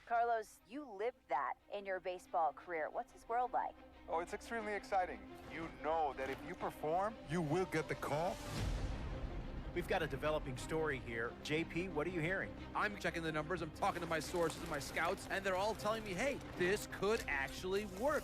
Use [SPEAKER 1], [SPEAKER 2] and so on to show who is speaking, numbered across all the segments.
[SPEAKER 1] Carlos, you lived that in your baseball career. What's his world like?
[SPEAKER 2] Oh, it's extremely exciting. You know that if you perform, you will get the call.
[SPEAKER 3] We've got a developing story here. JP, what are you hearing?
[SPEAKER 4] I'm checking the numbers, I'm talking to my sources and my scouts, and they're all telling me, hey, this could actually work.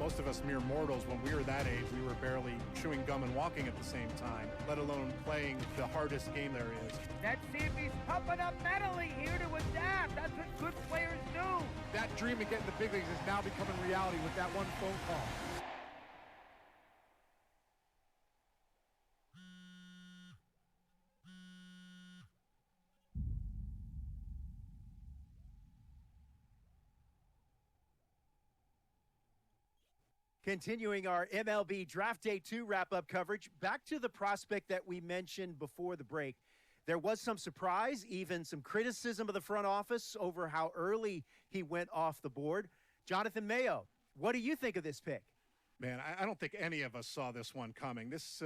[SPEAKER 5] Most of us mere mortals, when we were that age, we were barely chewing gum and walking at the same time, let alone playing the hardest game there is.
[SPEAKER 6] Let's see if he's pumping up mentally here to adapt. That's what good players do.
[SPEAKER 5] That dream of getting the big leagues is now becoming reality with that one phone call.
[SPEAKER 3] Continuing our MLB Draft Day 2 wrap-up coverage, back to the prospect that we mentioned before the break. There was some surprise, even some criticism of the front office over how early he went off the board. Jonathan Mayo, what do you think of this pick?
[SPEAKER 5] Man, I don't think any of us saw this one coming. This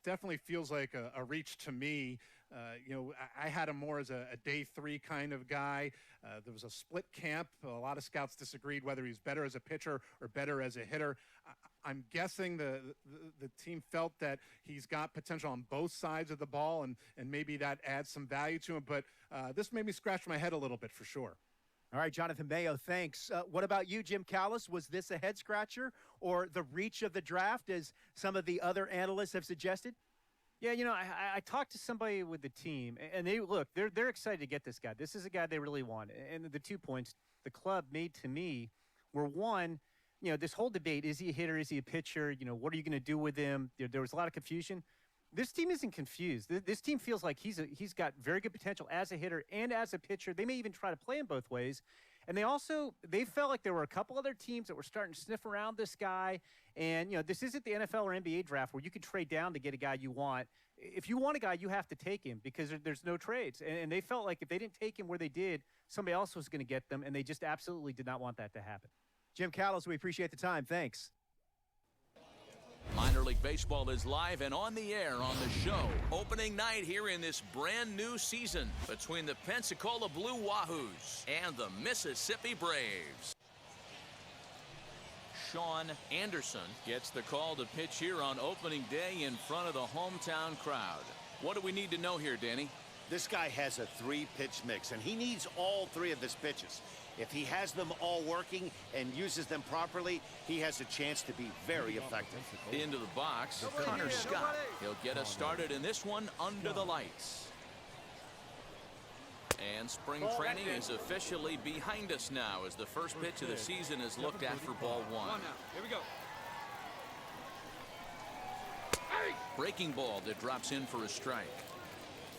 [SPEAKER 5] definitely feels like a reach to me. I had him more as a day 3 kind of guy. There was a split camp. A lot of scouts disagreed whether he's better as a pitcher or better as a hitter. I'm guessing the team felt that he's got potential on both sides of the ball, and maybe that adds some value to him. But this made me scratch my head a little bit for sure.
[SPEAKER 3] All right, Jonathan Mayo, thanks. What about you, Jim Callis? Was this a head-scratcher or the reach of the draft, as some of the other analysts have suggested?
[SPEAKER 7] Yeah, I talked to somebody with the team, and they're excited to get this guy. This is a guy they really want. And the 2 points the club made to me were, one, this whole debate, is he a hitter, is he a pitcher, what are you going to do with him? There was a lot of confusion. This team isn't confused. This team feels like he's got very good potential as a hitter and as a pitcher. They may even try to play him both ways. And they felt like there were a couple other teams that were starting to sniff around this guy. And, this isn't the NFL or NBA draft where you can trade down to get a guy you want. If you want a guy, you have to take him because there's no trades. And they felt like if they didn't take him where they did, somebody else was going to get them, and they just absolutely did not want that to happen.
[SPEAKER 3] Jim Callis, we appreciate the time. Thanks.
[SPEAKER 8] Minor League Baseball is live and on the air on the show. Opening night here in this brand new season between the Pensacola Blue Wahoos and the Mississippi Braves. Sean Anderson gets the call to pitch here on opening day in front of the hometown crowd. What do we need to know here, Danny?
[SPEAKER 9] This guy has a 3-pitch mix, and he needs all 3 of his pitches. If he has them all working and uses them properly, he has a chance to be very effective.
[SPEAKER 8] Into the box, Connor Scott. He'll get us started in this one under the lights. And spring training is officially behind us now as the first pitch of the season is looked at for ball 1.
[SPEAKER 4] Here we go.
[SPEAKER 8] Breaking ball that drops in for a strike.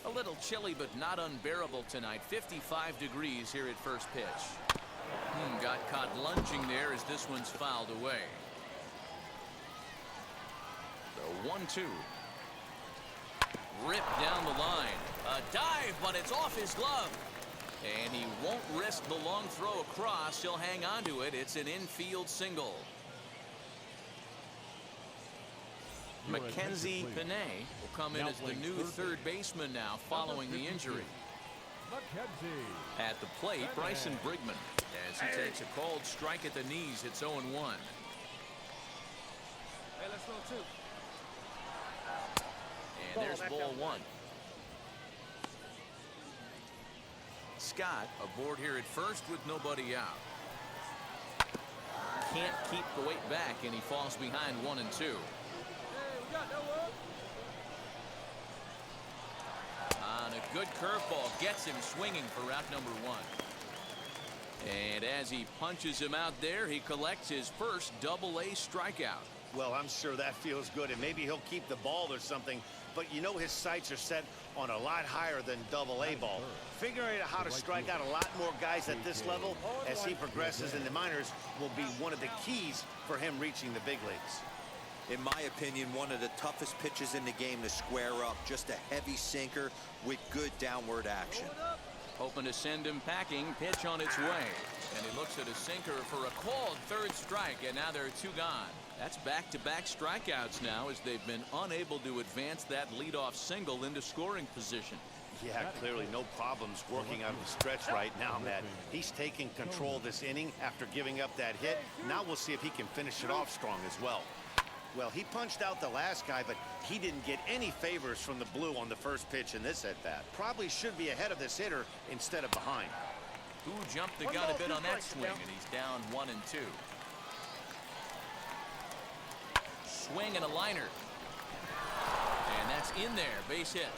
[SPEAKER 8] A little chilly but not unbearable tonight. 55 degrees here at first pitch. Got caught lunging there as this one's fouled away. The 1-2. Ripped down the line. A dive, but it's off his glove. And he won't risk the long throw across. He'll hang on to it. It's an infield single. Mackenzie Panay will come in as the new third baseman now following the injury. At the plate, Bryson Brigman, as he takes a cold strike at the knees. It's 0-1.
[SPEAKER 4] Hey, let's roll 2.
[SPEAKER 8] And there's ball 1. Scott aboard here at first with nobody out. Can't keep the weight back, and he falls behind 1 and 2. On a good curveball, gets him swinging for out number 1. And as he punches him out there, he collects his first Double-A strikeout.
[SPEAKER 9] Well, I'm sure that feels good, and maybe he'll keep the ball or something. But his sights are set on a lot higher than Double-A ball. Figuring out how to strike out a lot more guys at this level as he progresses in the minors will be one of the keys for him reaching the big leagues.
[SPEAKER 10] In my opinion, one of the toughest pitches in the game to square up. Just a heavy sinker with good downward action.
[SPEAKER 8] Hoping to send him packing. Pitch on its way. And he looks at a sinker for a called third strike, and now there are 2 gone. That's back-to-back strikeouts now as they've been unable to advance that leadoff single into scoring position.
[SPEAKER 9] Yeah, clearly no problems working out of the stretch right now, Matt. He's taking control this inning after giving up that hit. Now we'll see if he can finish it off strong as well. Well, he punched out the last guy, but he didn't get any favors from the blue on the first pitch in this at-bat. Probably should be ahead of this hitter instead of behind.
[SPEAKER 8] Who jumped the gun a bit on that swing, and he's down 1-2. Swing and a liner. And that's in there, base hit.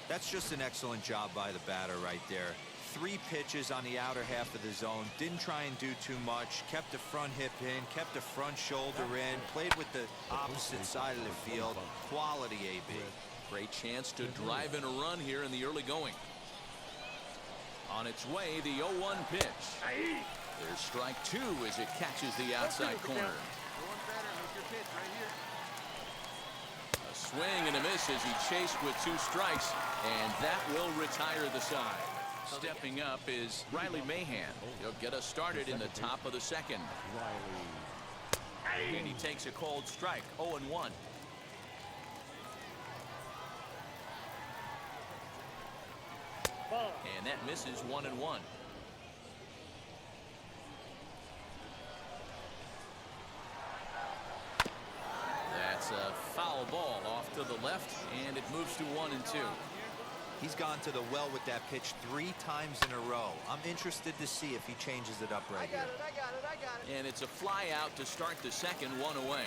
[SPEAKER 10] That's just an excellent job by the batter right there. 3 pitches on the outer half of the zone. Didn't try and do too much. Kept the front hip in. Kept the front shoulder in. Played with the opposite side of the field. Quality AB.
[SPEAKER 8] Great chance to drive in a run here in the early going. On its way, the 0-1 pitch. There's strike 2 as it catches the outside corner. A swing and a miss as he chased with 2 strikes, and that will retire the side. Stepping up is Riley Mahan. He'll get us started in the top of the second. And he takes a cold strike, 0-1. And that misses 1-1. That's a foul ball off to the left, and it moves to 1-2.
[SPEAKER 10] He's gone to the well with that pitch 3 times in a row. I'm interested to see if he changes it up right here.
[SPEAKER 6] I got it.
[SPEAKER 8] And it's a fly out to start the second, 1 away.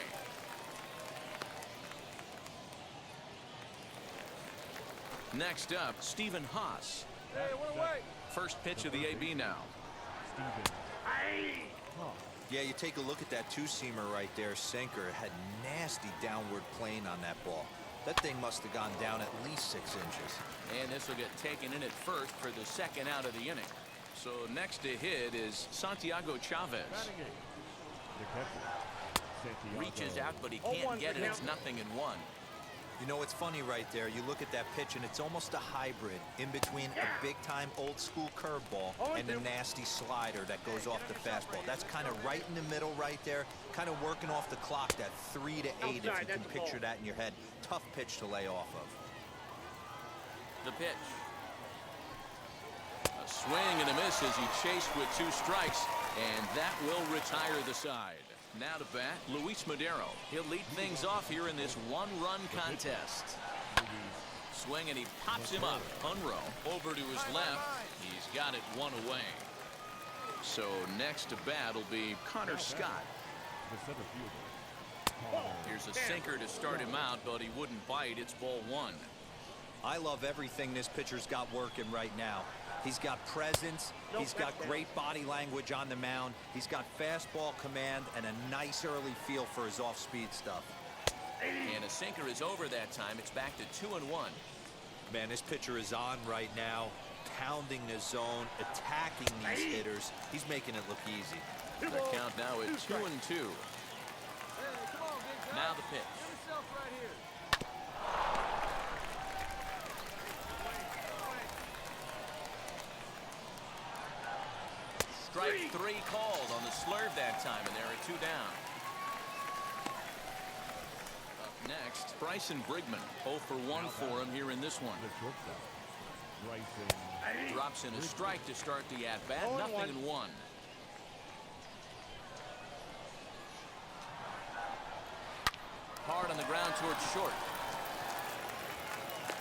[SPEAKER 8] Next up, Stephen Haas.
[SPEAKER 6] Hey, one away.
[SPEAKER 8] First pitch of the AB now.
[SPEAKER 10] Yeah, you take a look at that 2-seamer right there, sinker. It had nasty downward plane on that ball. That thing must have gone down at least 6 inches.
[SPEAKER 8] And this will get taken in at first for the second out of the inning. So next to hit is Santiago Chavez. Reaches out, but he can't get it. It's 0-1.
[SPEAKER 10] You know, it's funny right there. You look at that pitch, and it's almost a hybrid in between a big-time old-school curveball and a nasty slider that goes off the fastball. That's kind of right in the middle right there, kind of working off the clock, that 3 to 8, if you can picture that in your head. Tough pitch to lay off of.
[SPEAKER 8] The pitch. A swing and a miss as he chased with 2 strikes, and that will retire the side. Now to bat, Luis Madero. He'll lead things off here in this 1-run contest. Swing, and he pops him up. Unrow over to his left. He's got it 1 away. So next to bat will be Connor Scott. Here's a sinker to start him out, but he wouldn't bite. It's ball 1.
[SPEAKER 10] I love everything this pitcher's got working right now. He's got presence. He's got great body language on the mound. He's got fastball command and a nice early feel for his off-speed stuff.
[SPEAKER 8] And a sinker is over that time. It's back to 2-1.
[SPEAKER 10] Man, this pitcher is on right now, pounding the zone, attacking these hitters. He's making it look easy.
[SPEAKER 8] The count now at 2-2. Now the pitch. Strike 3 called on the slurve that time, and there are 2 down. Up next, Bryson Brigman. 0 for 1 for him here in this one. Drops in a strike to start the at-bat. 0-1. Hard on the ground towards short.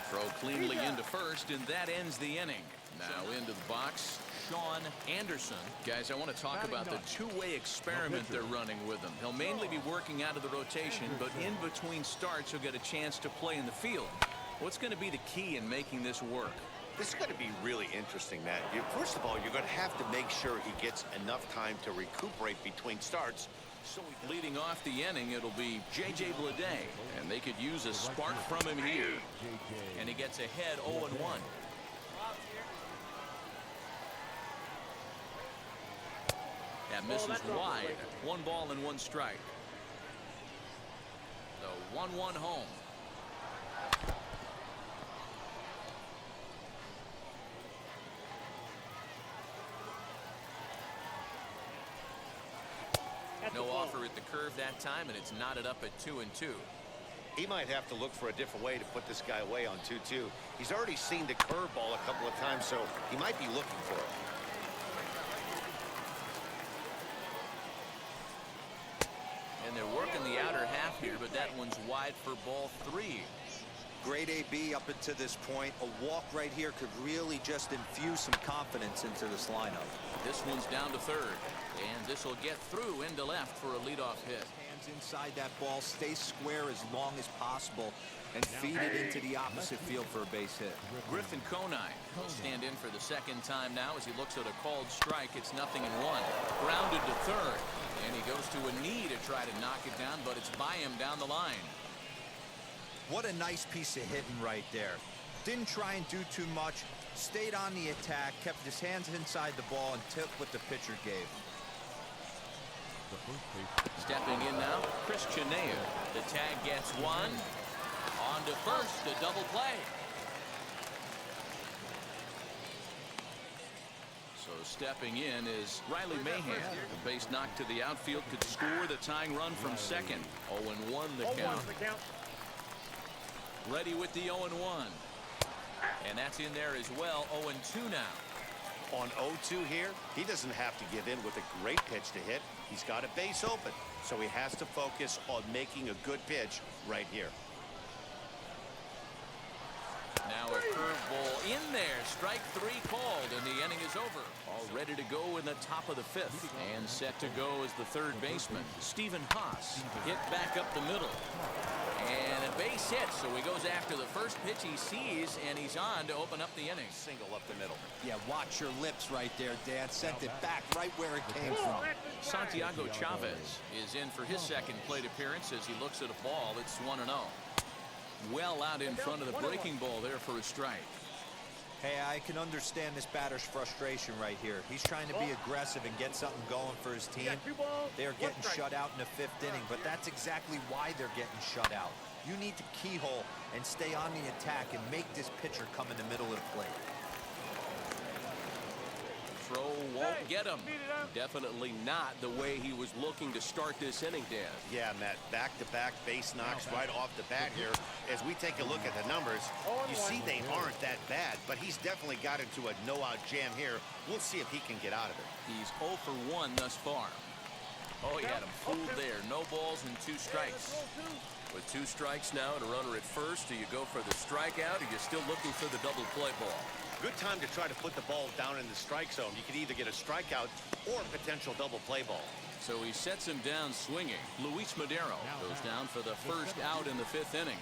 [SPEAKER 8] Throw cleanly into first, and that ends the inning. Now into the box, Sean Anderson. Guys, I want to talk about the 2-way experiment they're running with him. He'll mainly be working out of the rotation, but in between starts, he'll get a chance to play in the field. What's going to be the key in making this work?
[SPEAKER 9] This is going to be really interesting, Matt. First of all, you're going to have to make sure he gets enough time to recuperate between starts.
[SPEAKER 8] So leading off the inning, it'll be J.J. Bleday, and they could use a spark from him here. And he gets ahead 0-1. That misses wide. 1 ball and 1 strike. The 1-1 home. Tougher at the curve that time, and it's knotted up at 2-2.
[SPEAKER 9] He might have to look for a different way to put this guy away on 2-2. He's already seen the curveball a couple of times, so he might be looking for it.
[SPEAKER 8] And they're working the outer half here, but that one's wide for ball 3.
[SPEAKER 10] Great AB up until this point. A walk right here could really just infuse some confidence into this lineup.
[SPEAKER 8] This one's down to third, and this will get through into left for a leadoff hit.
[SPEAKER 10] Hands inside that ball, stay square as long as possible, and feed it into the opposite field for a base hit.
[SPEAKER 8] Griffin Conine will stand in for the second time now as he looks at a called strike. It's 0-1. Grounded to third, and he goes to a knee to try to knock it down, but it's by him down the line.
[SPEAKER 10] What a nice piece of hitting right there. Didn't try and do too much, stayed on the attack, kept his hands inside the ball, and took what the pitcher gave.
[SPEAKER 8] Stepping in now, Chris Chenea. The tag gets one. On to first, a double play. So stepping in is Riley Mahan. The base knock to the outfield could score the tying run from second. 0-1 the count. Ready with the 0-1. And that's in there as well. 0-2 now.
[SPEAKER 9] On 0-2 here, he doesn't have to give in with a great pitch to hit. He's got a base open, so he has to focus on making a good pitch right here.
[SPEAKER 8] Now a curveball in there. Strike 3 called, and the inning is over. All ready to go in the top of the 5th. And set to go is the third baseman, Stephen Haas. Hit back up the middle. And a base hit, so he goes after the first pitch he sees, and he's on to open up the inning.
[SPEAKER 9] Single up the middle.
[SPEAKER 10] Yeah, watch your lips right there, Dan. Sent it back right where it came from.
[SPEAKER 8] Santiago Chavez is in for his second plate appearance as he looks at a ball that's 1-0. Well out in front of the breaking ball there for a strike.
[SPEAKER 10] Hey, I can understand this batter's frustration right here. He's trying to be aggressive and get something going for his team. They're getting shut out in the 5th inning, but that's exactly why they're getting shut out. You need to keyhole and stay on the attack and make this pitcher come in the middle of the plate.
[SPEAKER 8] Throw won't get him. Definitely not the way he was looking to start this inning, Dan.
[SPEAKER 9] Yeah, Matt, back-to-back base knocks right off the bat here. As we take a look at the numbers, you see they aren't that bad, but he's definitely got into a no-out jam here. We'll see if he can get out of it.
[SPEAKER 8] He's 0 for 1 thus far. Oh, he had him fooled there. No balls and 2 strikes. With 2 strikes now and a runner at first, do you go for the strikeout, or are you still looking for the double play ball?
[SPEAKER 9] Good time to try to put the ball down in the strike zone. You could either get a strikeout or a potential double play ball.
[SPEAKER 8] So he sets him down swinging. Luis Madero goes down for the first out in the 5th inning.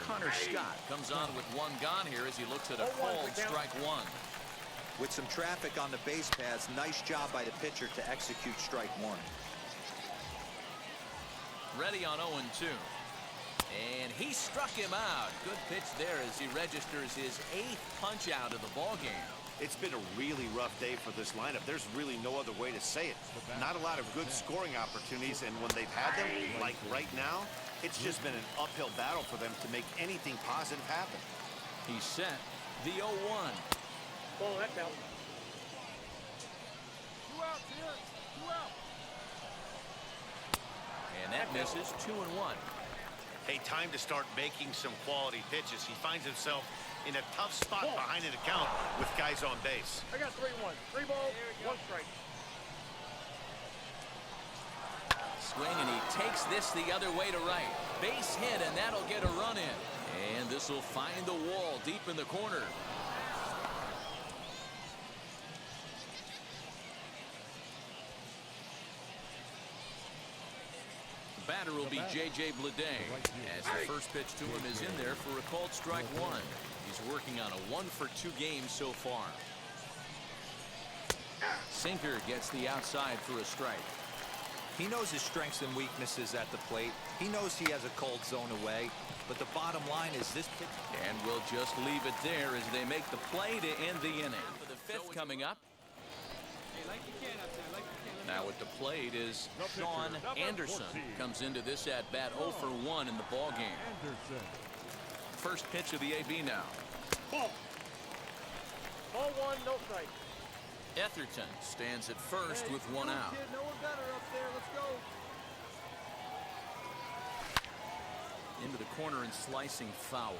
[SPEAKER 8] Connor Scott comes on with 1 gone here as he looks at a called strike 1.
[SPEAKER 10] With some traffic on the base paths, nice job by the pitcher to execute strike 1.
[SPEAKER 8] Ready on 0-2. And he struck him out. Good pitch there as he registers his 8th punch out of the ball game.
[SPEAKER 9] It's been a really rough day for this lineup. There's really no other way to say it. Not a lot of good scoring opportunities, and when they've had them, like right now, it's just been an uphill battle for them to make anything positive happen.
[SPEAKER 8] He's set the 0-1.
[SPEAKER 6] Oh, that's out.
[SPEAKER 2] 2 outs here. 2 outs.
[SPEAKER 8] And that misses. 2-1.
[SPEAKER 9] Hey, time to start making some quality pitches. He finds himself in a tough spot behind an account with guys on base.
[SPEAKER 6] I got 3-1. 3 balls, 1 strike.
[SPEAKER 8] Swing, and he takes this the other way to right. Base hit, and that'll get a run in. And this will find the wall deep in the corner. Batter will be J.J. Bleday, as the first pitch to him is in there for a called strike 1. He's working on a 1-for-2 game so far. Sinker gets the outside for a strike.
[SPEAKER 10] He knows his strengths and weaknesses at the plate. He knows he has a cold zone away, but the bottom line is this pitch.
[SPEAKER 8] And we'll just leave it there as they make the play to end the inning. For the 5th coming up. Now at the plate is Sean Anderson. Comes into this at bat 0 for 1 in the ball game. First pitch of the AB now.
[SPEAKER 6] Ball 1, no strike.
[SPEAKER 8] Etherton stands at first with 1 out.
[SPEAKER 2] No one better up there. Let's go.
[SPEAKER 8] Into the corner and slicing foul.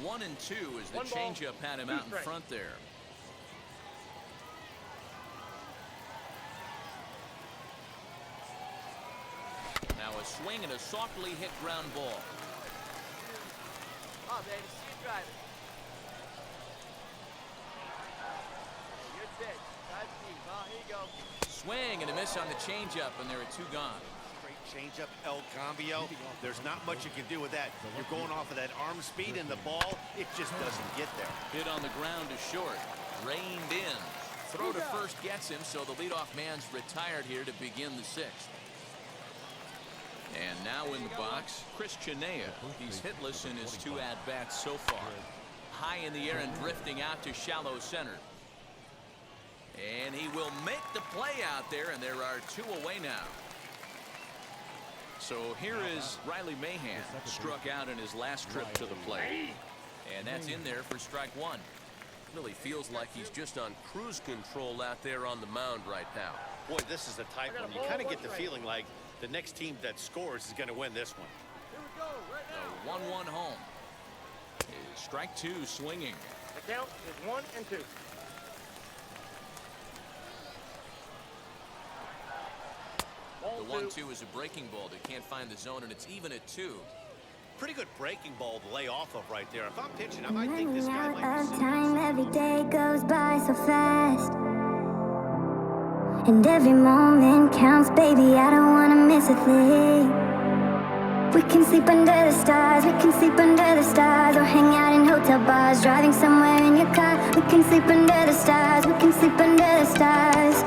[SPEAKER 8] One and two as the changeup had him out in front there. Now a swing and a softly hit ground ball.
[SPEAKER 6] Oh, baby, see you driving. Good pitch. That's deep. Oh, here you go.
[SPEAKER 8] Swing and a miss on the changeup, and there are two gone.
[SPEAKER 9] Great changeup, El Cambio. There's not much you can do with that. You're going off of that arm speed, and the ball, it just doesn't get there.
[SPEAKER 8] Hit on the ground to short. Reined in. Throw to first gets him, so the leadoff man's retired here to begin the sixth. And now in the box, Chris Chinea. He's hitless in his two at-bats so far. High in the air and drifting out to shallow center. And he will make the play out there, and there are two away now. So here is Riley Mahan, struck out in his last trip to the plate. And that's in there for strike one.
[SPEAKER 11] Really feels like he's just on cruise control out there on the mound right now.
[SPEAKER 9] Boy, this is a tight one. You kind of get the feeling like the next team that scores is going to win this one.
[SPEAKER 8] A 1-1 home. Strike two swinging.
[SPEAKER 6] The count is 1 and 2.
[SPEAKER 8] The 1-2 is a breaking ball that can't find the zone, and it's even at 2.
[SPEAKER 9] Pretty good breaking ball to lay off of right there. If I'm pitching, I might think this guy might be
[SPEAKER 12] time. Every day goes by so fast, and every moment counts, baby. I don't want to miss a thing. We can sleep under the stars, we can sleep under the stars, or hang out in hotel bars, driving somewhere in your car. We can sleep under the stars, we can sleep under the stars.